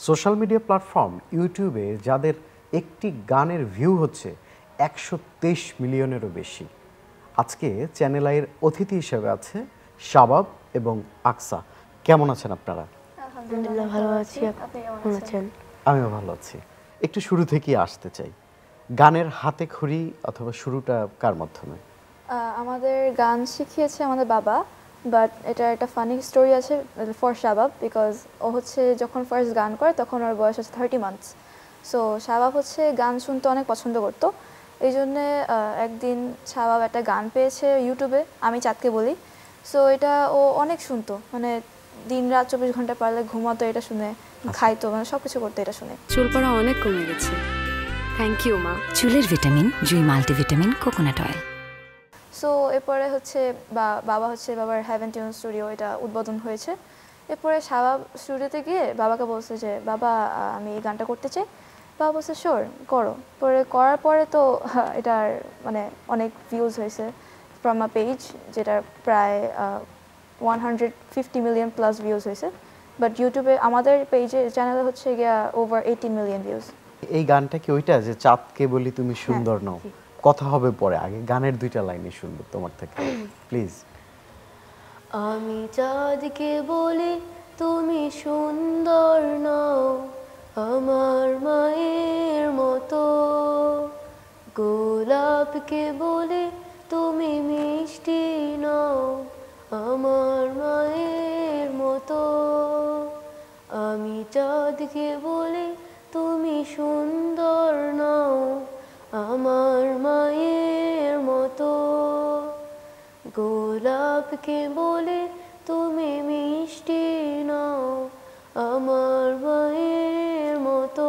Social media platform ইউটিউবে যাদের একটি গানের ভিউ হচ্ছে 123 মিলিয়নেরও বেশি, আজকে চ্যানেল আইয়ের অতিথি হিসেবে আছে শাবাব এবং আকসা। কেমন আছেন আপনারা? আলহামদুলিল্লাহ ভালো আছি। আপনি কেমন আছেন? আমিও ভালো আছি। একটু শুরু থেকেই আসতে চাই, গানের হাতে খড়ি অথবা শুরুটা কার মাধ্যমে? আমাদের গান শিখিয়েছে আমাদের বাবা, বাট এটা একটা ফানি স্টোরি আছে ফর শাবাব, বিকজ ও হচ্ছে যখন ফার্স্ট গান করে তখন ওর বয়স হচ্ছে 30 মান্থস। সো শাবাব হচ্ছে গান শুনতে অনেক পছন্দ করতো, এই জন্যে একদিন শাবাব একটা গান পেয়েছে ইউটিউবে, আমি চাঁদকে বলি। সো এটা ও অনেক শুনতো, মানে দিন রাত 24 ঘন্টা পারলে ঘুমাতো এটা শুনে, খাইতো, মানে সব কিছু করতো এটা শুনে। চুল পড়া অনেক কমে গেছে, থ্যাংক ইউ মা। চুলের ভিটামিন জুই মাল্টিভিটামিন কোকোনাট অয়েল। সো এরপরে হচ্ছে বাবার হ্যাভেন টিউন স্টুডিও এটা উদ্বোধন হয়েছে। এরপরে শাবাব স্টুডিওতে গিয়ে বাবাকে বলছে যে বাবা আমি এই গানটা করতে চাই। বাবা বলছে শিওর করো। পরে করার পরে তো এটার মানে অনেক ভিউজ হয়েছে ফ্রম আ পেজ, যেটা প্রায় 150 মিলিয়ন প্লাস ভিউজ হয়েছে। বাট ইউটিউবে আমাদের পেজে চ্যানেলে হচ্ছে গিয়া ওভার 18 মিলিয়ন ভিউজ। এই গানটা কি ওইটা যে চাঁদকে বলি তুমি সুন্দর নও? কথা হবে পরে, আগে গানের দুইটা লাইনই শুনবো তোমার থেকে প্লিজ। আমি চাঁদকে বলি তুমি সুন্দর নও, আমার মায়ের মতো। গোলাপকে বলি তুমি মিষ্টি নও, আমার মায়ের মতো। আমি চাঁদকে বলি তুমি সুন্দর নও, আমার মায়ের মতো। গোলাপকে বলে তুমি মিষ্টি নও, আমার মায়ের মতো।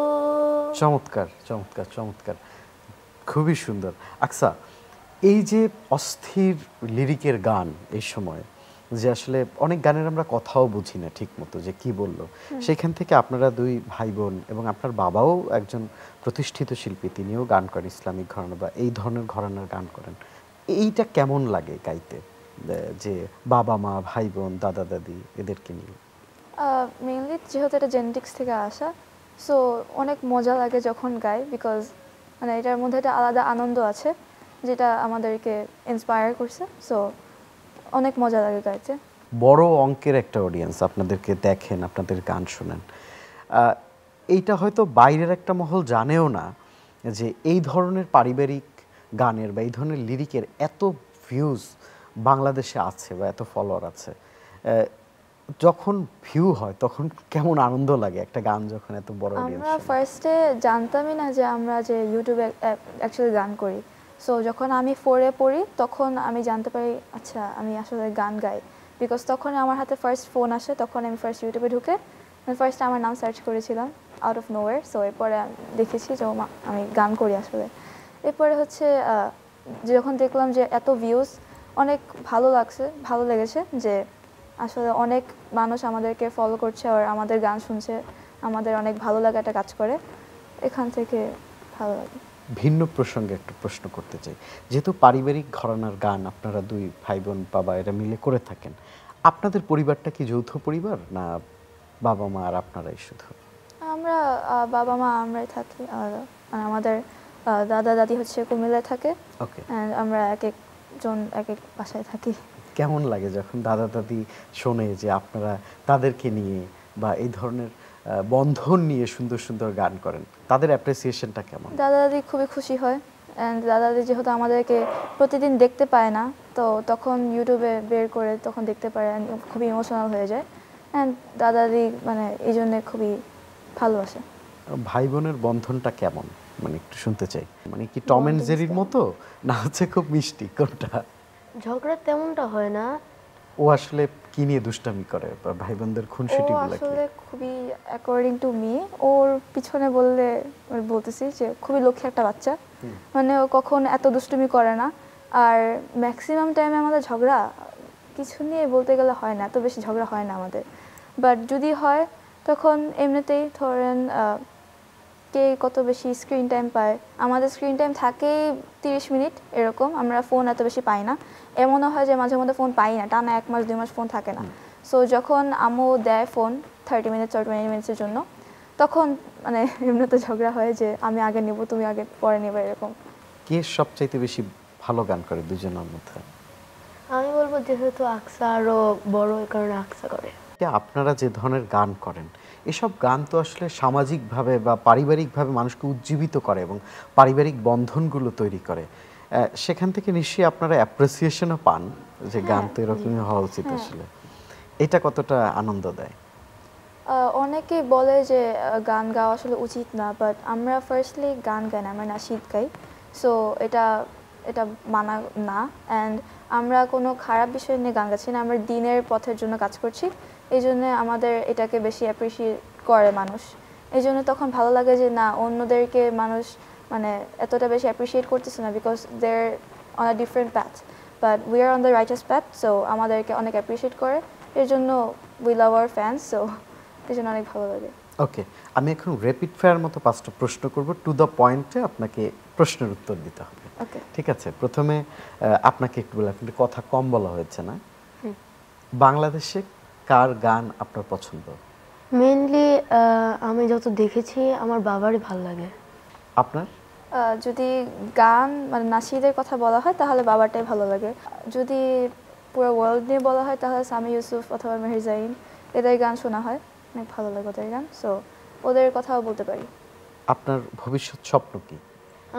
চমৎকার চমৎকার চমৎকার, খুবই সুন্দর। আকসা, এই যে অস্থির লিরিকের গান এই সময়, যে আসলে অনেক গানের আমরা কথাও বুঝি না ঠিক মতো যে কি বললো, সেখান থেকে আপনারা দুই ভাই বোন এবং আপনার বাবাও একজন প্রতিষ্ঠিত শিল্পী, তিনিও গান করেন ইসলামিক ঘরানা বা এই ধরনের ঘরানার গান করেন, এইটা কেমন লাগে গাইতে, যে বাবা মা ভাই বোন দাদা দাদি এদেরকে নিয়ে? মেইনলি যেহেতু এটা জেনেটিক্স থেকে আসা, সো অনেক মজা লাগে যখন গাই, বিকজ মানে এটার মধ্যে একটা আলাদা আনন্দ আছে যেটা আমাদেরকে ইন্সপায়ার করছে। সো অনেক মজা লাগে গাইতে। বড় অঙ্কের একটা অডিয়েন্স আপনাদেরকে দেখেন, আপনাদের গান শোনেন, এইটা হয়তো বাইরের একটা মহল জানেও না যে এই ধরনের পারিবারিক গানের বা এই ধরনের লিরিকের এত ভিউজ বাংলাদেশে আছে বা এত ফলোয়ার আছে। যখন ভিউ হয় তখন কেমন আনন্দ লাগে একটা গান যখন এত বড় অডিয়েন্স? আমরা ফার্স্টে জানতামই না যে আমরা যে ইউটিউবে অ্যাকচুয়ালি গান করি। সো যখন আমি 4-এ পড়ি তখন আমি জানতে পারি আচ্ছা আমি আসলে গান গাই, বিকজ তখন আমার হাতে ফার্স্ট ফোন আসে, তখন আমি ফার্স্ট ইউটিউবে ঢুকে ফার্স্ট আমার নাম সার্চ করেছিলাম আউট অফ নোওয়্যার। সো এরপরে দেখেছি যে আমি গান করি আসলে। এরপরে হচ্ছে যখন দেখলাম যে এত ভিউজ, অনেক ভালো লেগেছে যে আসলে অনেক মানুষ আমাদেরকে ফলো করছে আর আমাদের গান শুনছে, আমাদের অনেক ভালো লাগা একটা কাজ করে, এখান থেকে ভালো লাগে। ভিন্ন প্রসঙ্গে একটা প্রশ্ন করতে চাই, যেহেতু পারিবারিক ঘরানার গান আপনারা দুই ভাই বোন বাবা এরা মিলে করে থাকেন, আপনাদের পরিবারটা কি যৌথ পরিবার না বাবা মা আর আপনারাই শুধু? আমরা বাবা মা আমরাই থাকি, আর আমাদের দাদা দাদি হচ্ছে কুমিল্লায় থাকে। ওকে, আমরা এক একজন এক এক বাসায় থাকি। কেমন লাগে যখন দাদা দাদি শোনে যে আপনারা তাদেরকে নিয়ে বা এই ধরনের বন্ধন নিয়ে সুন্দর সুন্দর গান করেন, তাদের অ্যাপ্রিসিয়েশনটা কেমন? দাদা দাদি খুবই খুশি হয়, অ্যান্ড দাদা দাদি যেহেতু আমাদেরকে প্রতিদিন দেখতে পায় না, তো তখন ইউটিউবে বের করে তখন দেখতে পারে, খুবই ইমোশনাল হয়ে যায়। অ্যান্ড দাদা দাদি মানে এই জন্যে খুবই ভালোবাসে। ভাই বোনের বন্ধনটা কেমন, মানে একটু শুনতে চাই। মানে কি টম এন্ড জেরির মতো না হচ্ছে খুব মিষ্টি, কোনটা? ঝগড়া তেমনটা হয় না। ও আসলে কি নিয়ে দুষ্টামি করে বা ভাই বোনদের ও খুনসুটিগুলো কি? আসলে খুবই অ্যাকর্ডিং টু মি, ওর পিছনে বলতেছি যে খুবই লক্ষ্মী একটা বাচ্চা, মানে ও কখন এত দুষ্টুমি করে না। আর ম্যাক্সিমাম টাইমে আমাদের ঝগড়া কিছু নিয়ে বলতে গেলে হয় না, এত বেশি ঝগড়া হয় না আমাদের। বাট যদি হয় তখন এমনিতেই ধরেন কে কত বেশি স্ক্রিন টাইম পায়, আমাদের স্ক্রিন টাইম থাকে 30 মিনিট এরকম, আমরা ফোন এত বেশি পাই না। এমনও হয় যে মাঝে মধ্যে ফোন পাই না, টানা 1 মাস 2 মাস ফোন থাকে না। সো যখন আম্মু দেয় ফোন 30 মিনিটস আর 20 মিনিটসের জন্য, তখন মানে এমনিতে ঝগড়া হয় যে আমি আগে নেব তুমি আগে পরে নেবে এরকম। কে সবচাইতে বেশি ভালো গান করে দুজনের মধ্যে? আমি বলবো যেহেতু আকসা আরো বড়, এই কারণে আকসা করে। যে আপনারা যে ধরনের গান করেন এসব গান তো আসলে সামাজিকভাবে বা পারিবারিকভাবে মানুষকে উজ্জীবিত করে এবং পারিবারিক বন্ধনগুলো তৈরি করে। সেখান থেকে নিশ্চয়ই আপনারা অ্যাপ্রিসিয়েশনও পান যে গান তো এরকমই হওয়া উচিত আসলে। এটা কতটা আনন্দ দেয়? অনেকেই বলে যে গান গাওয়া আসলে উচিত না, বাট আমরা ফার্স্টলি গান গাই না, আমরা নাশিদ গাই। সো এটা এটা মানা না। অ্যান্ড আমরা কোনো খারাপ বিষয় নিয়ে গান গাচ্ছি না, আমরা দিনের পথের জন্য কাজ করছি, এই জন্য আমাদের এটাকে বেশি অ্যাপ্রিসিয়েট করে মানুষ। এই জন্য তখন ভালো লাগে যে না, অন্যদেরকে মানুষ মানে এতটা বেশি অ্যাপ্রিসিয়েট করতেছে না, because they are on a different path, but we are on the writers path. So আমাদেরকে অনেক অ্যাপ্রিসিয়েট করে, এর জন্য we love our fans. So এই জন্য অনেক ভালো লাগে। ওকে, আমি এখন র্যাপিড ফায়ার মতো 5টা প্রশ্ন করব, টু দ্য পয়েন্টে আপনাকে প্রশ্নের উত্তর দিতে হবে। ওকে, ঠিক আছে? প্রথমে আপনাকে একটু বলে, কিন্তু কথা কম বলা হয়েছে না। বাংলাদেশে কার গান আপনার পছন্দ? মেইনলি আমি যত দেখেছি আমার বাবারই ভালো লাগে। আপনার? যদি গান মানে নাশিদের কথা বলা হয় তাহলে বাবারটাই ভালো লাগে। যদি পুরো ওয়ার্ল্ড নিয়ে বলা হয় তাহলে সামি ইউসুফ অথবা মেহের জাইন, এদের গান শোনা হয়, অনেক ভালো লাগে ওদের গান। সো ওদের কথাও বলতে পারি। আপনার ভবিষ্যৎ স্বপ্ন কি?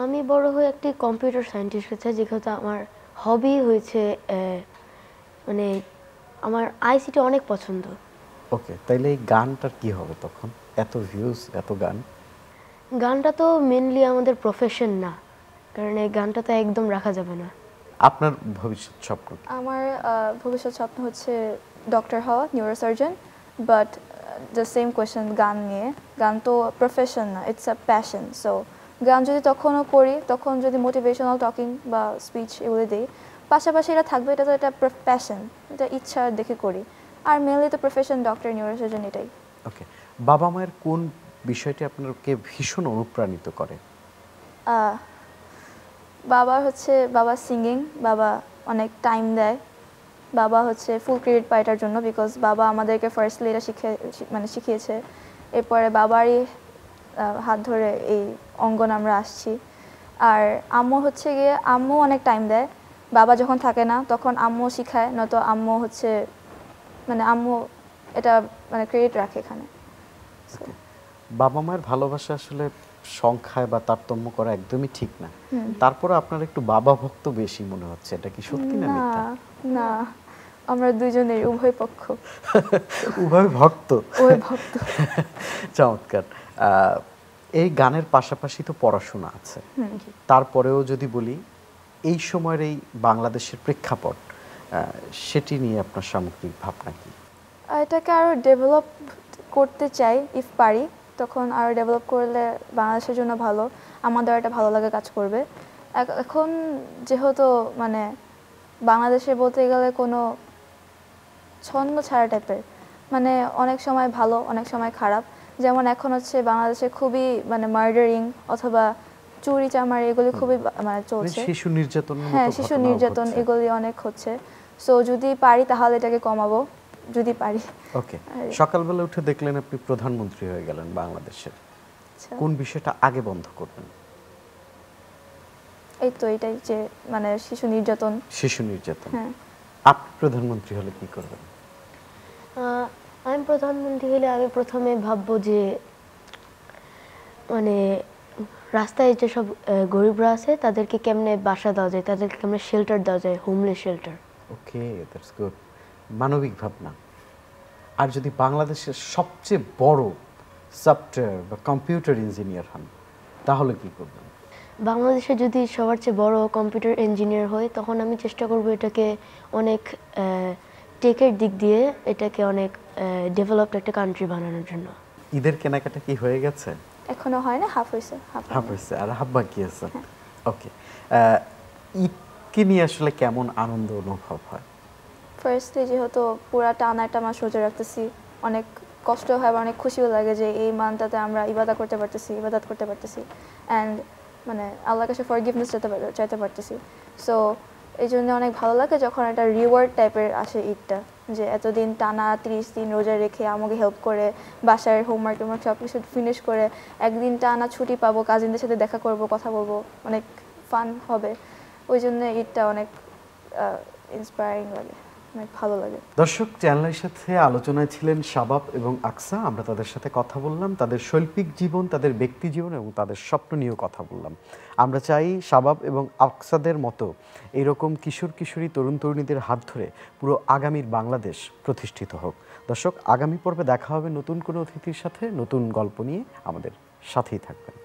আমি বড় হয়ে একটি কম্পিউটার সায়েন্টিস্ট হতে চাই, যেহেতু আমার হবি হয়েছে মানে আমার আইসিটি অনেক পছন্দ। ওকে, তাইলে এই গানটার কি হবে তখন? এত ভিউজ, এত গান। গানটা তো মেনলি আমাদের প্রফেশন না, কারণ এই গানটা তো একদম রাখা যাবে না। আপনার ভবিষ্যৎ স্বপ্ন কি? আমার ভবিষ্যৎ স্বপ্ন হচ্ছে ডক্টর হওয়া, neurosurgeon. But the same question গান নিয়ে, গান তো প্রফেশন না, ইটস আ প্যাশন। সো গান যদি তখনও করি, তখন যদি মোটিভেশনাল টকিং বা স্পিচ এগুলো দিই, পাশাপাশি এটা থাকবে, এটা তো একটা প্যাশন, এটা ইচ্ছা দেখে করি। আর মেনলি তো প্রফেশন ডক্টর, নিউরোসার্জন, এটাই। ওকে, বাবা মায়ের কোন বিষয়টি আপনাকে ভীষণ অনুপ্রাণিত করে? বাবা হচ্ছে বাবা সিঙ্গিং, বাবা অনেক টাইম দেয়, বাবা হচ্ছে ফুল ক্রেডিট পায় এটার জন্য, বিকজ বাবা আমাদেরকে ফার্স্টলি এটা শিখিয়েছে। এরপরে বাবারই হাত ধরে এই অঙ্গন আমরা আসছি। আর আম্মু হচ্ছে গিয়ে, আম্মু অনেক টাইম দেয়, বাবা যখন থাকে না তখন আম্মু শিখায়, নয়তো আম্মু হচ্ছে মানে আম্মু এটা মানে ক্রেডিট রাখে এখানে। বাবা মায়ের ভালোবাসা আসলে সংখ্যায় বা তারতম্য করা একদমই ঠিক না। তারপরে আপনার একটু বাবা ভক্ত বেশি মনে হচ্ছে, এটা কি সত্যি না মিথ্যা? না, আমরা দুজনেই উভয় পক্ষ। উভয় ভক্ত। উভয় ভক্ত। চমৎকার। এই গানের পাশাপাশি তো পড়াশোনা আছে, তারপরেও যদি বলি এই সময়ের এই বাংলাদেশের প্রেক্ষাপট, সেটি নিয়ে আপনার সামগ্রিক ভাবনা কি? এটাকে আরো ডেভেলপ করতে চাই, ইফ পারি তখন আরো ডেভেলপ করলে বাংলাদেশের জন্য ভালো, আমাদের একটা ভালো লাগে কাজ করবে। এখন যেহেতু মানে বাংলাদেশে বলতে গেলে কোনো ছন্দ ছাড়া টাইপের, মানে অনেক সময় ভালো, অনেক সময় খারাপ। যেমন এখন হচ্ছে বাংলাদেশে খুবই মানে মার্ডারিং অথবা চুরি চামারি এগুলি খুবই মানে চলছে, শিশু নির্যাতন। হ্যাঁ, শিশু নির্যাতন এগুলি অনেক হচ্ছে। সো যদি পারি তাহলে এটাকে কমাবো, যদি পারি। ওকে, সকালবেলা উঠে দেখলেন আপনি প্রধানমন্ত্রী হয়ে গেলেন বাংলাদেশের, কোন বিষয়টা আগে বন্ধ করবেন? এই তো এটাই যে মানে শিশু নির্যাতন। শিশু নির্যাতন। হ্যাঁ। আপনি প্রধানমন্ত্রী হলে কি করবেন? আমি প্রধানমন্ত্রী হলে আমি প্রথমে ভাববো যে মানে রাস্তায় যেসব গরিবরা আছে তাদেরকে কেমনে বাসা দেওয়া যায়, তাদেরকে কেমনে শেল্টার দেওয়া যায়, homeless shelter. Okay, that's good, মানবিক ভাবনা। আর যদি বাংলাদেশের সবচেয়ে বড় সফটওয়্যার বা কম্পিউটার ইঞ্জিনিয়ার হন তাহলে কি করবেন? বাংলাদেশে যদি সবার চেয়ে বড় কম্পিউটার ইঞ্জিনিয়ার হয়, তখন আমি চেষ্টা করব এটাকে অনেক টেকের দিক দিয়ে এটাকে অনেক ডেভেলপড একটা কান্ট্রি বানানোর জন্য। ঈদের কেনাকাটা কি হয়ে গেছে? এখনো হয় না, হাফ হয়েছে। হাফ হয়েছে, আর হাফ বাকি আছে। ওকে, ঈদকে নিয়ে আসলে কেমন আনন্দ অনুভব হয়? ফার্স্টলি যেহেতু পুরা টানাটা মাস রোজা রাখতেছি, অনেক কষ্ট হয়, আবার অনেক খুশিও লাগে যে এই মানটাতে আমরা ইবাদত করতে পারতেছি অ্যান্ড মানে আল্লাহর কাছে ফরগিভনেস চাইতে পারতেছি। সো এই জন্য অনেক ভালো লাগে যখন একটা রিওয়ার্ড টাইপের আসে ঈদটা, যে এতদিন টানা 30 দিন রোজা রেখে আমাকে হেল্প করে বাসার হোমওয়ার্ক টোমওয়ার্ক সব কিছু ফিনিশ করে একদিন টানা ছুটি পাবো, কাজিনদের সাথে দেখা করব, কথা বলবো, অনেক ফান হবে। ওই জন্য ঈদটা অনেক ইন্সপায়ারিং লাগে, অনেক ভালো লাগে। দর্শক, চ্যানেলের সাথে আলোচনায় ছিলেন শাবাব এবং আকসা। আমরা তাদের সাথে কথা বললাম, তাদের শৈল্পিক জীবন, তাদের ব্যক্তি জীবন এবং তাদের স্বপ্ন নিয়েও কথা বললাম। আমরা চাই শাবাব এবং আকসাদের মতো এরকম কিশোর কিশোরী তরুণ তরুণীদের হাত ধরে পুরো আগামীর বাংলাদেশ প্রতিষ্ঠিত হোক। দর্শক, আগামী পর্বে দেখা হবে নতুন কোনো অতিথির সাথে, নতুন গল্প নিয়ে। আমাদের সাথেই থাকবেন।